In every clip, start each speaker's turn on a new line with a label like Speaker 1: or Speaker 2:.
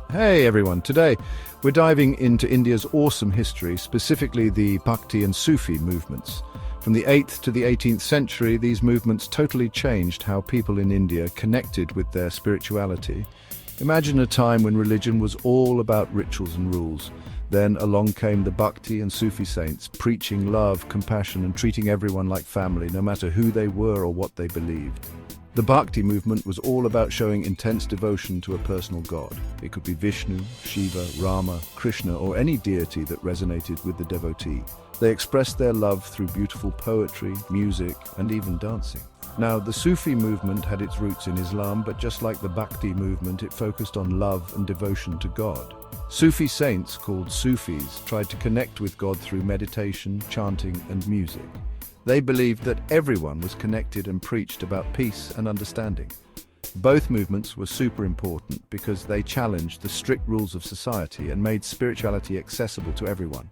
Speaker 1: Hey everyone, today we're diving into India's awesome history, specifically the Bhakti and Sufi movements. From the 8th to the 18th century, these movements totally changed how people in India connected with their spirituality. Imagine a time when religion was all about rituals and rules. Then along came the Bhakti and Sufi saints, preaching love, compassion, and treating everyone like family, no matter who they were or what they believed. The Bhakti movement was all about showing intense devotion to a personal god. It could be Vishnu, Shiva, Rama, Krishna, or any deity that resonated with the devotee. They expressed their love through beautiful poetry, music, and even dancing. Now, the Sufi movement had its roots in Islam, but just like the Bhakti movement, it focused on love and devotion to God. Sufi saints, called Sufis, tried to connect with God through meditation, chanting, and music. They believed that everyone was connected and preached about peace and understanding. Both movements were super important because they challenged the strict rules of society and made spirituality accessible to everyone.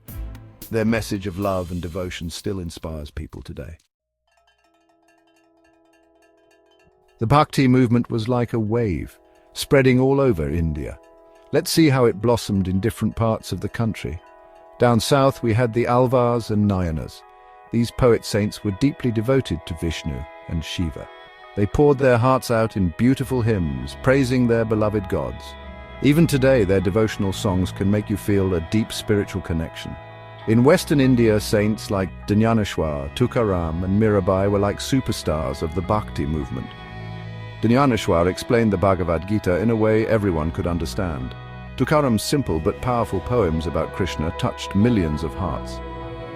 Speaker 1: Their message of love and devotion still inspires people today. The Bhakti movement was like a wave, spreading all over India. Let's see how it blossomed in different parts of the country. Down south we had the Alvars and Nayanas. These poet-saints were deeply devoted to Vishnu and Shiva. They poured their hearts out in beautiful hymns, praising their beloved gods. Even today, their devotional songs can make you feel a deep spiritual connection. In Western India, saints like Dnyaneshwar, Tukaram, and Mirabai were like superstars of the Bhakti movement. Dnyaneshwar explained the Bhagavad Gita in a way everyone could understand. Tukaram's simple but powerful poems about Krishna touched millions of hearts.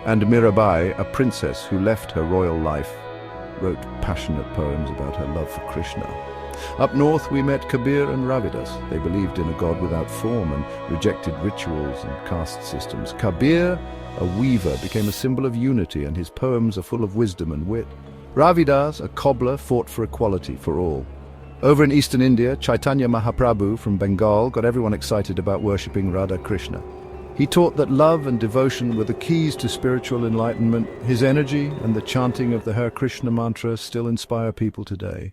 Speaker 1: And Mirabai, a princess who left her royal life, wrote passionate poems about her love for Krishna. Up north we met Kabir and Ravidas. They believed in a god without form and rejected rituals and caste systems. Kabir, a weaver, became a symbol of unity, and his poems are full of wisdom and wit. Ravidas, a cobbler, fought for equality for all. Over in eastern India, Chaitanya Mahaprabhu from Bengal got everyone excited about worshipping Radha Krishna. He taught that love and devotion were the keys to spiritual enlightenment. His energy and the chanting of the Hare Krishna mantra still inspire people today.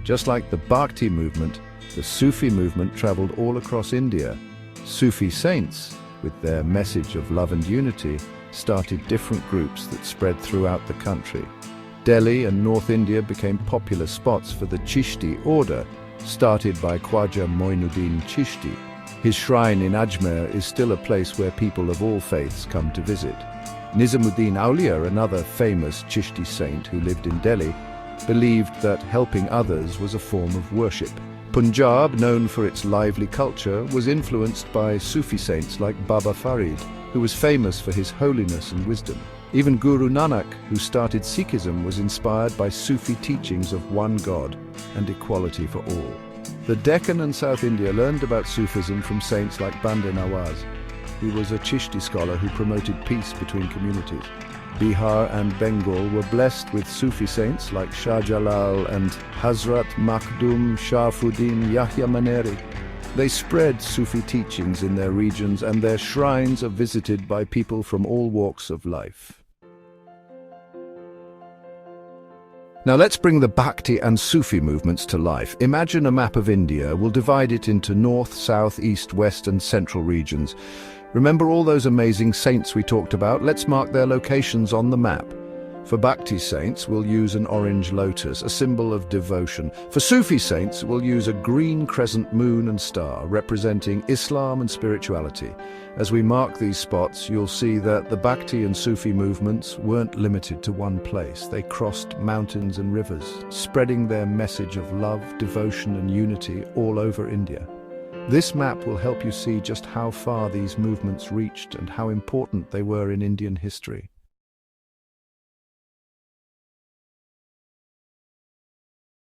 Speaker 1: Just like the Bhakti movement, the Sufi movement traveled all across India. Sufi saints, with their message of love and unity, started different groups that spread throughout the country. Delhi and North India became popular spots for the Chishti order, started by Khwaja Moinuddin Chishti. His shrine in Ajmer is still a place where people of all faiths come to visit. Nizamuddin Auliya, another famous Chishti saint who lived in Delhi, believed that helping others was a form of worship. Punjab, known for its lively culture, was influenced by Sufi saints like Baba Farid, who was famous for his holiness and wisdom. Even Guru Nanak, who started Sikhism, was inspired by Sufi teachings of one God and equality for all. The Deccan and South India learned about Sufism from saints like Bande Nawaz. He was a Chishti scholar who promoted peace between communities. Bihar and Bengal were blessed with Sufi saints like Shah Jalal and Hazrat Makhdum Sharafuddin Yahya Maneri. They spread Sufi teachings in their regions, and their shrines are visited by people from all walks of life. Now let's bring the Bhakti and Sufi movements to life. Imagine a map of India. We'll divide it into north, south, east, west, and central regions. Remember all those amazing saints we talked about? Let's mark their locations on the map. For Bhakti saints, we'll use an orange lotus, a symbol of devotion. For Sufi saints, we'll use a green crescent moon and star, representing Islam and spirituality. As we mark these spots, you'll see that the Bhakti and Sufi movements weren't limited to one place. They crossed mountains and rivers, spreading their message of love, devotion, and unity all over India. This map will help you see just how far these movements reached and how important they were in Indian history.